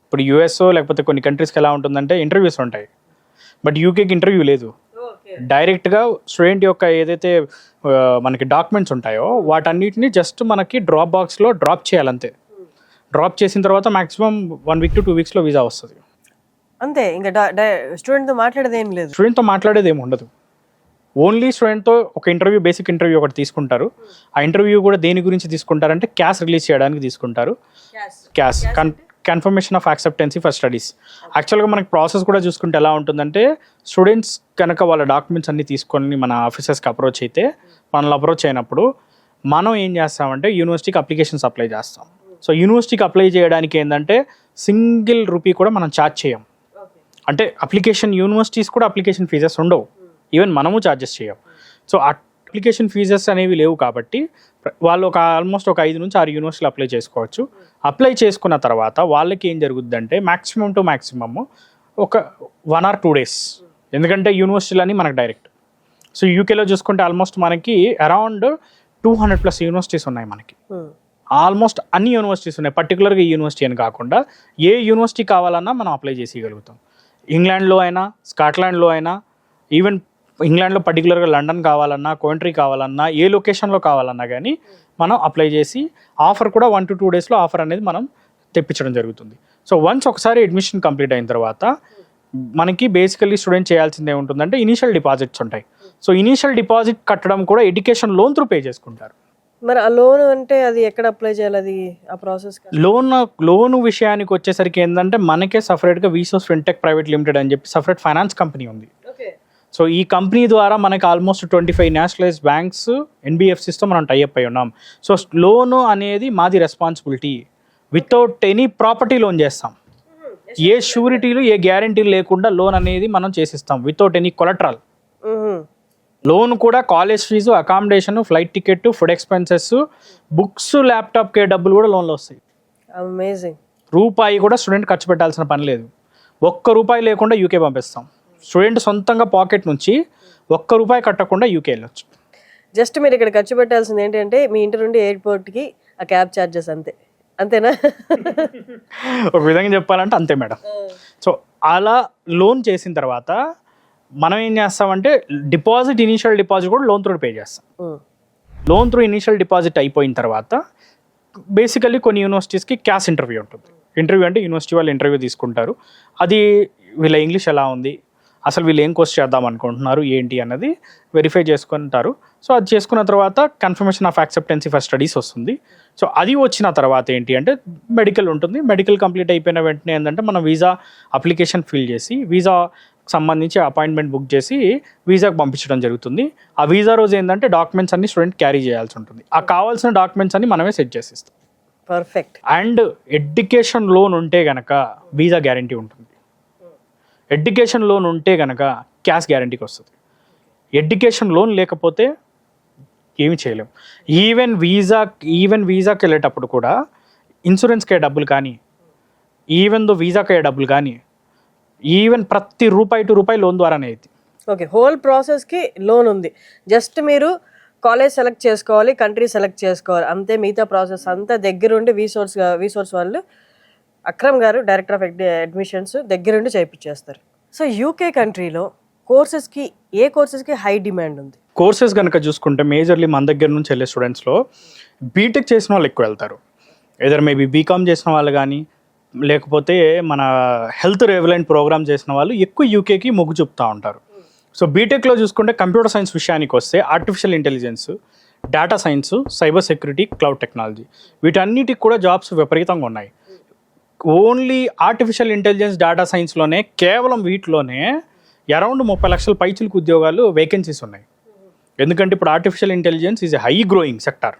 ఇప్పుడు యూఎస్ లేకపోతే కొన్ని కంట్రీస్కి ఎలా ఉంటుందంటే ఇంటర్వ్యూస్ ఉంటాయి, బట్ యూకేకి ఇంటర్వ్యూ లేదు. డైరెక్ట్గా స్టూడెంట్ యొక్క ఏదైతే మనకి డాక్యుమెంట్స్ ఉంటాయో వాటన్నిటిని జస్ట్ మనకి డ్రాప్ బాక్స్లో డ్రాప్ చేయాలంతే. డ్రాప్ చేసిన తర్వాత maximum 1 week to 2 weeks visa వస్తుంది అంతే. ఇంకా స్టూడెంట్తో మాట్లాడేది ఏం లేదు. స్టూడెంట్తో మాట్లాడేది ఏమి ఉండదు. ఓన్లీ స్టూడెంట్తో ఒక ఇంటర్వ్యూ, బేసిక్ ఇంటర్వ్యూ ఒకటి తీసుకుంటారు. ఆ ఇంటర్వ్యూ కూడా దేని గురించి తీసుకుంటారంటే క్యాష్ రిలీజ్ చేయడానికి తీసుకుంటారు. Cash confirmation of acceptancy for studies. యాక్చువల్గా మనకి ప్రాసెస్ కూడా చూసుకుంటే ఎలా ఉంటుందంటే స్టూడెంట్స్ కనుక వాళ్ళ డాక్యుమెంట్స్ అన్ని తీసుకొని మన ఆఫీసర్స్కి అప్రోచ్ అయితే, మనల్ని అప్రోచ్ అయినప్పుడు మనం ఏం చేస్తామంటే యూనివర్సిటీకి అప్లికేషన్స్ అప్లై చేస్తాం. సో యూనివర్సిటీకి అప్లై చేయడానికి ఏంటంటే సింగిల్ రూపీ కూడా మనం ఛార్జ్ చేయం. అంటే యూనివర్సిటీస్ కూడా అప్లికేషన్ ఫీజెస్ ఉండవు, ఈవెన్ మనము ఛార్జెస్ చేయం. సో అప్లికేషన్ ఫీజెస్ అనేవి లేవు కాబట్టి వాళ్ళు ఆల్మోస్ట్ ఒక 5 నుంచి 6 యూనివర్సిటీలు అప్లై చేసుకోవచ్చు. అప్లై చేసుకున్న తర్వాత వాళ్ళకి ఏం జరుగుద్దంటే మ్యాక్సిమం టు మ్యాక్సిమమ్ ఒక 1 or 2 days, ఎందుకంటే యూనివర్సిటీలని మనకు డైరెక్ట్. సో యూకేలో చూసుకుంటే ఆల్మోస్ట్ మనకి అరౌండ్ 200+ యూనివర్సిటీస్ ఉన్నాయి మనకి. ఆల్మోస్ట్ అన్ని యూనివర్సిటీస్ ఉన్నాయి, పర్టికులర్గా ఈ యూనివర్సిటీ అని కాకుండా ఏ యూనివర్సిటీ కావాలన్నా మనం అప్లై చేసేయగలుగుతాం. ఇంగ్లాండ్లో అయినా, స్కాట్లాండ్లో అయినా, ఈవెన్ ఇంగ్లాండ్లో పర్టికులర్గా లండన్ కావాలన్నా, కోయంట్రీ కావాలన్నా, ఏ లొకేషన్లో కావాలన్నా కానీ మనం అప్లై చేసి ఆఫర్ కూడా 1 to 2 daysలో ఆఫర్ అనేది మనం తెప్పించడం జరుగుతుంది. సో వన్స్ ఒకసారి అడ్మిషన్ కంప్లీట్ అయిన తర్వాత మనకి బేసికల్లీ స్టూడెంట్ చేయాల్సింది ఏముంటుందంటే ఇనీషియల్ డిపాజిట్స్ ఉంటాయి. సో ఇనీషియల్ డిపాజిట్ కట్టడం కూడా ఎడ్యుకేషన్ లోన్ త్రూ పే చేసుకుంటారు. మరి ఆ లోన్ అంటే అది ఎక్కడ అప్లై చేయాలి, అది ఆ ప్రాసెస్? లోన్ విషయానికి వచ్చేసరికి ఏంటంటే మనకే సపరేట్గా వీసోస్ ఫిన్టెక్ ప్రైవేట్ లిమిటెడ్ అని చెప్పి సపరేట్ ఫైనాన్స్ కంపెనీ ఉంది. సో ఈ కంపెనీ ద్వారా మనకి ఆల్మోస్ట్ 25 నేషనలైజ్ బ్యాంక్స్, ఎన్బిఎఫ్సిస్తో మనం టైఅప్ అయి ఉన్నాం. సో లోను అనేది మాది responsibility. Without any property loan చేస్తాం, ఏ షూరిటీలు ఏ గ్యారంటీలు లేకుండా లోన్ అనేది మనం చేసిస్తాం వితౌట్ ఎనీ కొలట్రల్. లోన్ కూడా college fees, accommodation, flight ticket, food expenses, books, ల్యాప్టాప్కి డబ్బులు కూడా లోన్లో వస్తాయి. అమేజింగ్. రూపాయి కూడా స్టూడెంట్ ఖర్చు పెట్టాల్సిన పని లేదు. ₹1 లేకుండా యూకే పంపిస్తాం. స్టూడెంట్ సొంతంగా పాకెట్ నుంచి ₹1 కట్టకుండా యూకే వెళ్ళొచ్చు. జస్ట్ మీరు ఇక్కడ ఖర్చు పెట్టాల్సింది ఏంటంటే మీ ఇంటి నుండి ఎయిర్పోర్ట్కి ఆ క్యాబ్ ఛార్జెస్, అంతేనా? ఒక విధంగా చెప్పాలంటే అంతే మేడం. సో అలా లోన్ చేసిన తర్వాత మనం ఏం చేస్తామంటే ఇనీషియల్ డిపాజిట్ కూడా లోన్ త్రూ పే చేస్తాం. లోన్ త్రూ ఇనీషియల్ డిపాజిట్ అయిపోయిన తర్వాత బేసికల్లీ కొన్ని యూనివర్సిటీస్కి క్యాష్ ఇంటర్వ్యూ ఉంటుంది. ఇంటర్వ్యూ అంటే యూనివర్సిటీ వాళ్ళు ఇంటర్వ్యూ తీసుకుంటారు. అది వీళ్ళ ఇంగ్లీష్ ఎలా ఉంది, అసలు వీళ్ళు ఏం కోర్స్ చేద్దాం అనుకుంటున్నారు ఏంటి అన్నది వెరిఫై చేసుకుంటారు. సో అది చేసుకున్న తర్వాత confirmation of acceptancy for studies వస్తుంది. సో అది వచ్చిన తర్వాత ఏంటి అంటే మెడికల్ ఉంటుంది. మెడికల్ కంప్లీట్ అయిపోయిన వెంటనే ఏంటంటే మనం వీసా అప్లికేషన్ ఫిల్ చేసి వీసా సంబంధించి అపాయింట్మెంట్ బుక్ చేసి వీసాకి పంపించడం జరుగుతుంది. ఆ వీసా రోజు ఏంటంటే డాక్యుమెంట్స్ అన్ని స్టూడెంట్ క్యారీ చేయాల్సి ఉంటుంది. ఆ కావాల్సిన డాక్యుమెంట్స్ అన్ని మనమే సెట్ చేసిస్తాం. పర్ఫెక్ట్. అండ్ ఎడ్యుకేషన్ లోన్ ఉంటే కనుక వీసా గ్యారంటీ ఉంటుంది. ఎడ్యుకేషన్ లోన్ ఉంటే కనుక క్యాష్ గ్యారంటీకి వస్తుంది. ఎడ్యుకేషన్ లోన్ లేకపోతే ఏమి చేయలేము. ఈవెన్ వీసాకి వెళ్ళేటప్పుడు కూడా ఇన్సూరెన్స్కి అయ్యే డబ్బులు కానీ, వీసాకి అయ్యే డబ్బులు కానీ, ఈవెన్ ప్రతి ₹1 లోన్ ద్వారానే అయింది. ఓకే, హోల్ ప్రాసెస్కి లోన్ ఉంది. జస్ట్ మీరు కాలేజ్ సెలెక్ట్ చేసుకోవాలి, కంట్రీ సెలెక్ట్ చేసుకోవాలి, అంతే. మిగతా ప్రాసెస్ అంతా దగ్గరుండి వీసోర్స్ వాళ్ళు అక్రమ్ గారు, డైరెక్టర్ ఆఫ్ అడ్మిషన్స్, దగ్గరుండి చేయించేస్తారు. సో యూకే కంట్రీలో ఏ కోర్సెస్కి హై డిమాండ్ ఉంది? కోర్సెస్ కనుక చూసుకుంటే మేజర్లీ మన దగ్గర నుంచి వెళ్ళే స్టూడెంట్స్లో బీటెక్ చేసిన వాళ్ళు ఎక్కువ వెళ్తారు. ఏదర్ మేబీ బీకామ్ చేసిన వాళ్ళు కానీ, లేకపోతే మన హెల్త్ రిలవెంట్ ప్రోగ్రామ్ చేసిన వాళ్ళు ఎక్కువ యూకేకి మొగ్గు చూపుతూ ఉంటారు. సో బీటెక్లో చూసుకుంటే కంప్యూటర్ సైన్స్ విషయానికి వస్తే artificial intelligence, data science, cyber security, cloud technology, వీటన్నిటికి కూడా జాబ్స్ విపరీతంగా ఉన్నాయి. ఓన్లీ ఆర్టిఫిషియల్ ఇంటెలిజెన్స్, డేటా సైన్స్లోనే కేవలం వీటిలోనే అరౌండ్ 30 లక్షల పైచిలకు ఉద్యోగాలు వేకెన్సీస్ ఉన్నాయి. ఎందుకంటే ఇప్పుడు artificial intelligence is a high growing sector.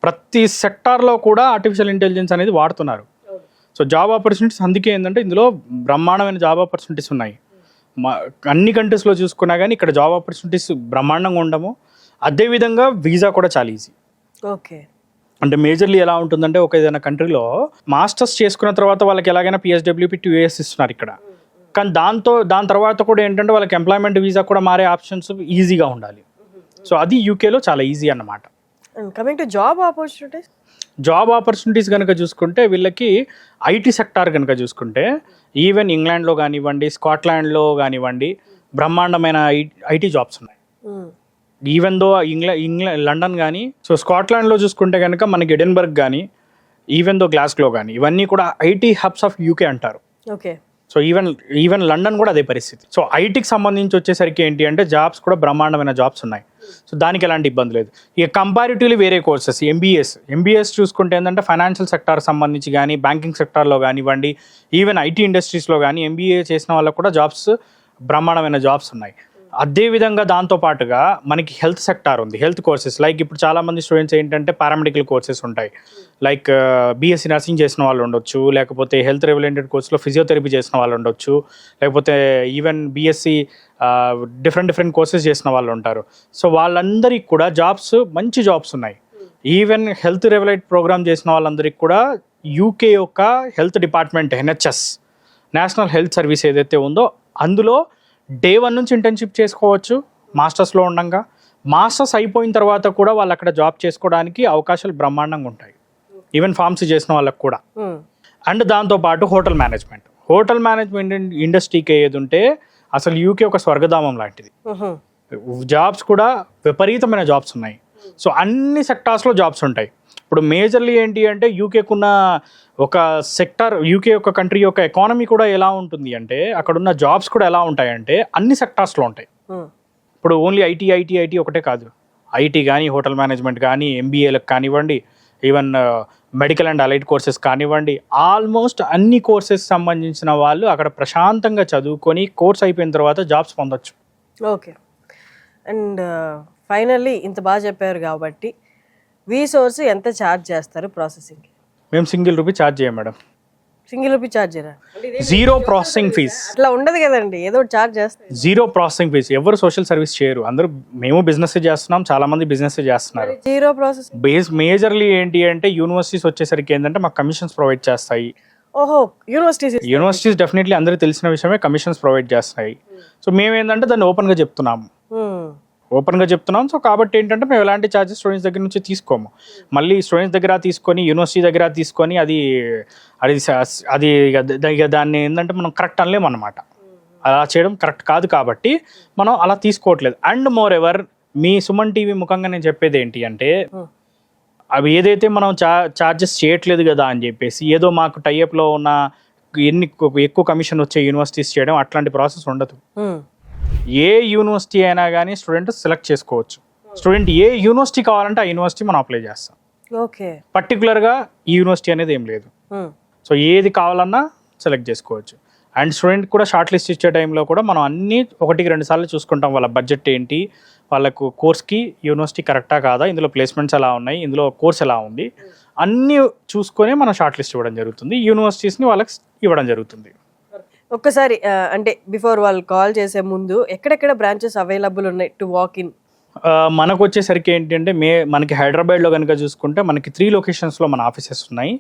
ప్రతి సెక్టార్లో కూడా ఆర్టిఫిషియల్ ఇంటెలిజెన్స్ అనేది వాడుతున్నారు. సో జాబ్ ఆపర్చునిటీస్ అందుకే ఏంటంటే ఇందులో బ్రహ్మాండమైన జాబ్ ఆపర్చునిటీస్ ఉన్నాయి. అన్ని కంట్రీస్లో చూసుకున్నా కానీ ఇక్కడ జాబ్ ఆపర్చునిటీస్ బ్రహ్మాండంగా ఉండము. అదేవిధంగా వీసా కూడా చాలా ఈజీ. ఓకే, అంటే మేజర్లీ ఎలా ఉంటుందంటే ఒక ఏదైనా కంట్రీలో మాస్టర్స్ చేసుకున్న తర్వాత వాళ్ళకి ఎలాగైనా PSWP 2 years ఇస్తున్నారు ఇక్కడ. కానీ దాని తర్వాత కూడా ఏంటంటే వాళ్ళకి ఎంప్లాయ్మెంట్ వీసా కూడా మారే ఆప్షన్స్ ఈజీగా ఉండాలి. సో అది యూకేలో చాలా ఈజీ అన్నమాట. And coming to job opportunities, job opportunities కనుక చూసుకుంటే వీళ్ళకి ఐటీ సెక్టార్ కనుక చూసుకుంటే ఈవెన్ ఇంగ్లాండ్లో కానివ్వండి, స్కాట్లాండ్లో కానివ్వండి బ్రహ్మాండమైన ఐటీ జాబ్స్ ఉన్నాయి. ఈవెన్ దో లండన్ కానీ, సో స్కాట్లాండ్లో చూసుకుంటే కనుక మనకి ఎడిన్బర్గ్ కానీ, ఈవెన్ దో గ్లాస్గో కానీ, ఇవన్నీ కూడా ఐటీ హబ్స్ ఆఫ్ యూకే అంటారు. ఓకే. సో ఈవెన్ లండన్ కూడా అదే పరిస్థితి. సో ఐటీకి సంబంధించి వచ్చేసరికి ఏంటి అంటే జాబ్స్ కూడా బ్రహ్మాండమైన జాబ్స్ ఉన్నాయి. సో దానికి ఎలాంటి ఇబ్బంది లేదు. ఇక కంపారిటివ్లీ వేరే కోర్సెస్ ఎంబీఎస్ చూసుకుంటే ఏంటంటే ఫైనాన్షియల్ సెక్టార్ సంబంధించి కానీ, బ్యాంకింగ్ సెక్టార్లో కానివ్వండి, ఈవెన్ ఐటీ ఇండస్ట్రీస్లో కానీ ఎంబీఏ చేసిన వాళ్ళకు కూడా జాబ్స్ బ్రహ్మాండమైన జాబ్స్ ఉన్నాయి. అదేవిధంగా దాంతోపాటుగా మనకి హెల్త్ సెక్టార్ ఉంది, హెల్త్ కోర్సెస్. లైక్ ఇప్పుడు చాలామంది స్టూడెంట్స్ ఏంటంటే పారామెడికల్ కోర్సెస్ ఉంటాయి. లైక్ బీఎస్సీ నర్సింగ్ చేసిన వాళ్ళు ఉండొచ్చు, లేకపోతే హెల్త్ రిలేటెడ్ కోర్సులో ఫిజియోథెరపీ చేసిన వాళ్ళు ఉండొచ్చు, లేకపోతే ఈవెన్ బీఎస్సీ డిఫరెంట్ కోర్సెస్ చేసిన వాళ్ళు ఉంటారు. సో వాళ్ళందరికీ కూడా జాబ్స్, మంచి జాబ్స్ ఉన్నాయి. ఈవెన్ హెల్త్ రిలేటెడ్ ప్రోగ్రామ్ చేసిన వాళ్ళందరికీ కూడా యూకే యొక్క health department NHS, national health service ఏదైతే ఉందో అందులో డే 1 నుంచి ఇంటర్న్షిప్ చేసుకోవచ్చు మాస్టర్స్లో ఉండగా. మాస్టర్స్ అయిపోయిన తర్వాత కూడా వాళ్ళు అక్కడ జాబ్ చేసుకోవడానికి అవకాశాలు బ్రహ్మాండంగా ఉంటాయి, ఈవెన్ ఫార్మసీ చేసిన వాళ్ళకి కూడా. అండ్ దాంతోపాటు హోటల్ మేనేజ్మెంట్ ఇండస్ట్రీకి ఏది ఉంటే అసలు యూకే ఒక స్వర్గధామం లాంటిది. జాబ్స్ కూడా విపరీతమైన జాబ్స్ ఉన్నాయి. సో అన్ని సెక్టార్స్లో జాబ్స్ ఉంటాయి. ఇప్పుడు మేజర్లీ ఏంటి అంటే యూకేకున్న ఒక సెక్టార్, యూకే యొక్క కంట్రీ యొక్క ఎకానమీ కూడా ఎలా ఉంటుంది అంటే అక్కడున్న జాబ్స్ కూడా ఎలా ఉంటాయంటే అన్ని సెక్టార్స్లో ఉంటాయి. ఇప్పుడు ఓన్లీ ఐటీ ఒకటే కాదు, ఐటీ కానీ, హోటల్ మేనేజ్మెంట్ కానీ, ఎంబీఏలకు కానివ్వండి, even medical and allied courses కానివ్వండి, ఆల్మోస్ట్ అన్ని కోర్సెస్ సంబంధించిన వాళ్ళు అక్కడ ప్రశాంతంగా చదువుకొని కోర్స్ అయిపోయిన తర్వాత జాబ్స్ పొందొచ్చు. ఓకే. అండ్ ఫైనల్లీ ఇంత బాగా చెప్పారు కాబట్టి వీసోర్స్ ఎంత ఛార్జ్ చేస్తారు ప్రాసెసింగ్? మేము ₹1 ఛార్జ్ చేయం మేడం. ₹1 ఛార్జ్ చేయరా? Zero processing fee. అట్లా ఉండదు కదండి, ఏదో ఛార్జ్ చేస్తారు. Zero processing fee. ఎవరు సోషల్ సర్వీస్ చేయరు, అందరూ మేము బిజినెస్ చేస్తున్నాం, చాలా మంది బిజినెస్ చేస్తున్నారు. జీరో ప్రాసెసింగ్ మేజర్లీ ఏంటి అంటే యూనివర్సిటీస్ వచ్చేసరికి ఏంటంటే మాకు కమిషన్స్ ప్రొవైడ్ చేస్తాయి. ఓహో, యూనివర్సిటీస్ డెఫినెట్లీ అందరికీ తెలిసిన విషయమే, కమిషన్స్ ప్రొవైడ్ చేస్తాయి. సో మేము ఏంటంటే దాన్ని ఓపెన్గా చెప్తున్నాము. సో కాబట్టి ఏంటంటే మేము ఎలాంటి ఛార్జెస్ స్టూడెంట్స్ దగ్గర నుంచి తీసుకోము. మళ్ళీ స్టూడెంట్స్ దగ్గర తీసుకొని, యూనివర్సిటీ దగ్గర తీసుకొని అది ఇక దాన్ని ఏంటంటే మనం కరెక్ట్ అనలేము అనమాట. అలా చేయడం కరెక్ట్ కాదు కాబట్టి మనం అలా తీసుకోవట్లేదు. And more ever me Suman TV ముఖంగా నేను చెప్పేది ఏంటి అంటే అవి ఏదైతే మనం ఛార్జెస్ చేయట్లేదు కదా అని చెప్పేసి ఏదో మాకు టైఅప్లో ఉన్న ఎక్కువ కమిషన్ వచ్చే యూనివర్సిటీస్ చేయడం అట్లాంటి ప్రాసెస్ ఉండదు. ఏ యూనివర్సిటీ అయినా కానీ స్టూడెంట్ సెలెక్ట్ చేసుకోవచ్చు. స్టూడెంట్ ఏ యూనివర్సిటీ కావాలంటే ఆ యూనివర్సిటీ మనం అప్లై చేస్తాం. ఓకే. పర్టికులర్గా ఈ యూనివర్సిటీ అనేది ఏం లేదు. సో ఏది కావాలన్నా సెలెక్ట్ చేసుకోవచ్చు. అండ్ స్టూడెంట్ కూడా షార్ట్ లిస్ట్ ఇచ్చే టైంలో కూడా మనం అన్నీ 1-2 సార్లు చూసుకుంటాం. వాళ్ళ బడ్జెట్ ఏంటి, వాళ్ళకు కోర్స్కి యూనివర్సిటీ కరెక్టా కాదా, ఇందులో ప్లేస్మెంట్స్ ఎలా ఉన్నాయి, ఇందులో కోర్స్ ఎలా ఉంది, అన్నీ చూసుకొని మనం షార్ట్ లిస్ట్ ఇవ్వడం జరుగుతుంది. యూనివర్సిటీస్ని వాళ్ళకి ఇవ్వడం జరుగుతుంది. ఒక్కసారి అంటే బిఫోర్ వాళ్ళు కాల్ చేసే ముందు ఎక్కడెక్కడ బ్రాంచెస్ అవైలబుల్ ఉన్నాయి టు వాక్ ఇన్? మనకు వచ్చేసరికి ఏంటంటే మనకి హైదరాబాద్లో కనుక చూసుకుంటే మనకి 3 లొకేషన్స్లో మన ఆఫీసెస్ ఉన్నాయి.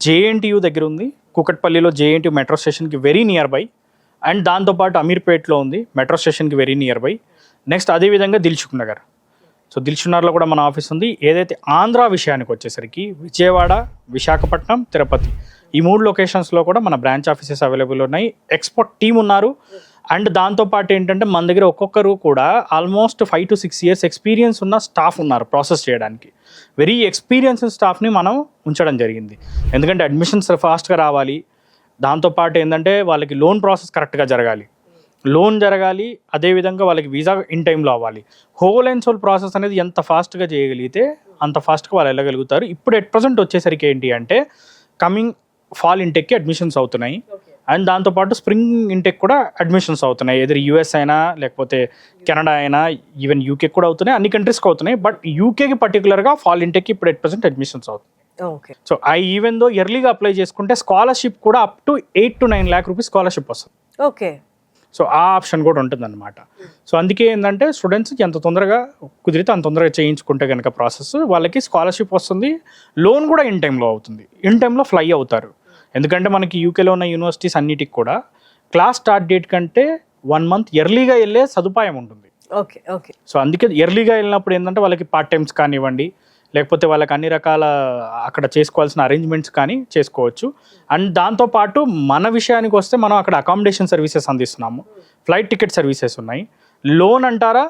JNTU దగ్గర ఉంది, కూకట్పల్లిలో JNTU మెట్రో స్టేషన్కి వెరీ నియర్ బై. అండ్ దాంతోపాటు అమీర్పేట్లో ఉంది, మెట్రో స్టేషన్కి వెరీ నియర్ బై. నెక్స్ట్ అదేవిధంగా దిల్సుఖ్ నగర్. సో దిల్సుఖ్ నగర్లో కూడా మన ఆఫీస్ ఉంది. ఏదైతే ఆంధ్ర విషయానికి వచ్చేసరికి విజయవాడ, విశాఖపట్నం, తిరుపతి, ఈ 3 లొకేషన్స్లో కూడా మన బ్రాంచ్ ఆఫీసెస్ అవైలబుల్ ఉన్నాయి. ఎక్స్పర్ట్ టీమ్ ఉన్నారు. అండ్ దాంతోపాటు ఏంటంటే మన దగ్గర ఒక్కొక్కరు కూడా ఆల్మోస్ట్ 5 to 6 years ఎక్స్పీరియన్స్ ఉన్న స్టాఫ్ ఉన్నారు ప్రాసెస్ చేయడానికి. వెరీ ఎక్స్పీరియన్స్డ్ స్టాఫ్ని మనం ఉంచడం జరిగింది. ఎందుకంటే అడ్మిషన్స్ ఫాస్ట్గా రావాలి, దాంతోపాటు ఏంటంటే వాళ్ళకి లోన్ ప్రాసెస్ కరెక్ట్గా జరగాలి, అదేవిధంగా వాళ్ళకి వీసా ఇన్ టైంలో అవ్వాలి. హోల్ అండ్ సోల్ ప్రాసెస్ అనేది ఎంత ఫాస్ట్గా చేయగలిగితే అంత ఫాస్ట్గా వాళ్ళు వెళ్ళగలుగుతారు. ఇప్పుడు ఎట్ ప్రజెంట్ వచ్చేసరికి ఏంటి అంటే కమింగ్ ఫాల్ ఇంటెక్కి అడ్మిషన్స్ అవుతున్నాయి. అండ్ దాంతోపాటు స్ప్రింగ్ ఇంటెక్ కూడా అడ్మిషన్స్ అవుతున్నాయి. ఎదురు US అయినా లేకపోతే కెనడా అయినా, ఈవెన్ యూకే కూడా అవుతున్నాయి, అన్ని కంట్రీస్కి అవుతున్నాయి. బట్ యూకేకి పర్టికులర్గా ఫాల్ ఇంటెక్కి ఇప్పుడు ఎట్ ప్రజెంట్ అడ్మిషన్స్ అవుతున్నాయి. సో ఈవెన్ దో ఎర్లీగా అప్లై చేసుకుంటే స్కాలర్షిప్ కూడా up to 8 to 9 lakh rupees scholarship వస్తుంది. ఓకే. సో ఆ ఆప్షన్ కూడా ఉంటుందన్నమాట. సో అందుకే ఏంటంటే స్టూడెంట్స్కి ఎంత తొందరగా కుదిరితే అంత తొందరగా చేయించుకుంటే కనుక ప్రాసెస్ వాళ్ళకి స్కాలర్షిప్ వస్తుంది, లోన్ కూడా ఇన్ టైంలో అవుతుంది, ఇన్ టైంలో ఫ్లై అవుతారు. ఎందుకంటే మనకి యూకేలో ఉన్న యూనివర్సిటీస్ అన్నిటికి కూడా క్లాస్ స్టార్ట్ డేట్ కంటే 1 month ఎర్లీగా వెళ్ళే సదుపాయం ఉంటుంది. ఓకే. ఓకే. సో అందుకే ఎర్లీగా వెళ్ళినప్పుడు ఏంటంటే వాళ్ళకి పార్ట్ టైమ్స్ కానివ్వండి, లేకపోతే వాళ్ళకి అన్ని రకాల అక్కడ చేసుకోవాల్సిన అరేంజ్మెంట్స్ కానీ చేసుకోవచ్చు. అండ్ దాంతోపాటు మన విషయానికి వస్తే మనం అక్కడ అకామిడేషన్ సర్వీసెస్ అందిస్తున్నాము, ఫ్లైట్ టికెట్ సర్వీసెస్ ఉన్నాయి. లోన్ అంటారా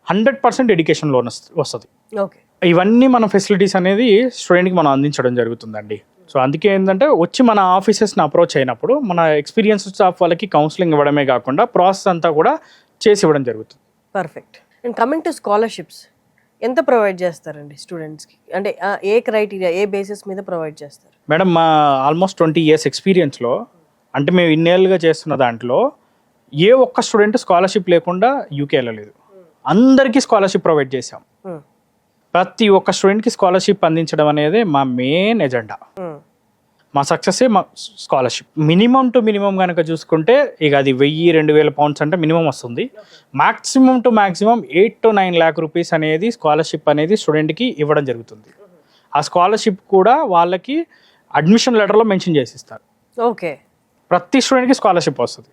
100% ఎడ్యుకేషన్ లోన్ వస్తుంది. ఓకే, ఇవన్నీ మన ఫెసిలిటీస్ అనేది స్టూడెంట్కి మనం అందించడం జరుగుతుందండి. సో అందుకే ఏంటంటే వచ్చి మన ఆఫీసెస్ని అప్రోచ్ అయినప్పుడు మన ఎక్స్పీరియన్స్ స్టాఫ్ వాళ్ళకి కౌన్సిలింగ్ ఇవ్వడమే కాకుండా ప్రాసెస్ అంతా కూడా చేసి ఇవ్వడం జరుగుతుంది. Perfect. And coming to scholarships, ఎంత ప్రొవైడ్ చేస్తారండి స్టూడెంట్స్కి? అంటే ఏ క్రైటీరియా, ఏ బేసిస్ మీద ప్రొవైడ్ చేస్తారు? మేడం, మా ఆల్మోస్ట్ 20 years ఎక్స్పీరియన్స్లో, అంటే మేము ఇన్నేళ్ళుగా చేస్తున్న దాంట్లో ఏ ఒక్క స్టూడెంట్ స్కాలర్షిప్ లేకుండా యూకే వెళ్ళలేదు. అందరికీ స్కాలర్షిప్ ప్రొవైడ్ చేసాం. ప్రతి ఒక్క స్టూడెంట్కి స్కాలర్షిప్ అందించడం అనేది మా మెయిన్ ఎజెండా. మా సక్సెస్ మా స్కాలర్షిప్. మినిమం టు మినిమం కనుక చూసుకుంటే ఇక అది 1000-2000 pounds అంటే మినిమం వస్తుంది. Maximum to maximum 8 to 9 lakh rupees అనేది స్కాలర్షిప్ అనేది స్టూడెంట్కి ఇవ్వడం జరుగుతుంది. ఆ స్కాలర్షిప్ కూడా వాళ్ళకి అడ్మిషన్ లెటర్లో మెన్షన్ చేసి ఇస్తారు. ఓకే, ప్రతి స్టూడెంట్కి స్కాలర్షిప్ వస్తుంది.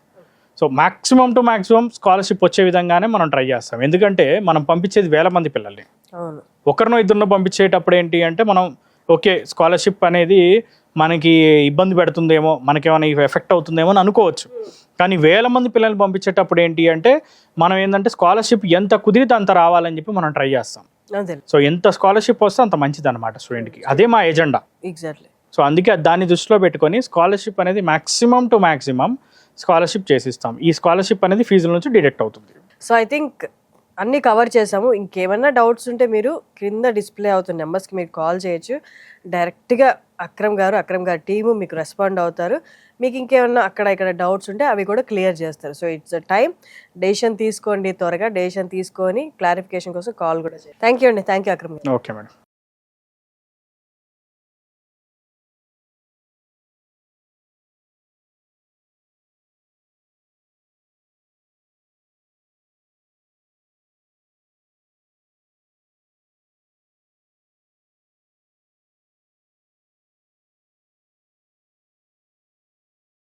So maximum to maximum scholarship వచ్చే విధంగానే మనం ట్రై చేస్తాం. ఎందుకంటే మనం పంపించేది 1000 మంది పిల్లల్ని. అవును, ఒకరినో ఇద్దరినో పంపించేటప్పుడు ఏంటి అంటే మనం ఓకే స్కాలర్షిప్ అనేది మనకి ఇబ్బంది పెడుతుందేమో, మనకేమైనా ఎఫెక్ట్ అవుతుందేమో అని అనుకోవచ్చు. కానీ 1000 మంది పిల్లల్ని పంపించేటప్పుడు ఏంటి అంటే మనం ఏంటంటే స్కాలర్షిప్ ఎంత కుదిరితే అంత రావాలని చెప్పి మనం ట్రై చేస్తాం. అదే. సో ఎంత స్కాలర్షిప్ వస్తే అంత మంచిది అనమాట స్టూడెంట్కి. అదే మా ఎజెండా. ఎగ్జాక్ట్లీ. సో అందుకే దాన్ని దృష్టిలో పెట్టుకొని స్కాలర్షిప్ అనేది మ్యాక్సిమం టు మ్యాక్సిమం స్కాలర్షిప్ చేసిస్తాం. ఈ స్కాలర్షిప్ అనేది ఫీజుల నుంచి డిడక్ట్ అవుతుంది. సో ఐ థింక్ అన్నీ కవర్ చేసాము. ఇంకేమైనా డౌట్స్ ఉంటే మీరు క్రింద డిస్ప్లే అవుతున్న నెంబర్స్కి మీరు కాల్ చేయొచ్చు. డైరెక్ట్గా అక్రమ్ గారు టీము మీకు రెస్పాండ్ అవుతారు. మీకు ఇంకేమన్నా అక్కడ ఇక్కడ డౌట్స్ ఉంటే అవి కూడా క్లియర్ చేస్తారు. So it's a time, decision తీసుకోండి, త్వరగా డెసిషన్ తీసుకొని క్లారిఫికేషన్ కోసం కాల్ కూడా చేయండి. థ్యాంక్ యూ అండి. థ్యాంక్ యూ అక్రమ్ గారు. Okay madam.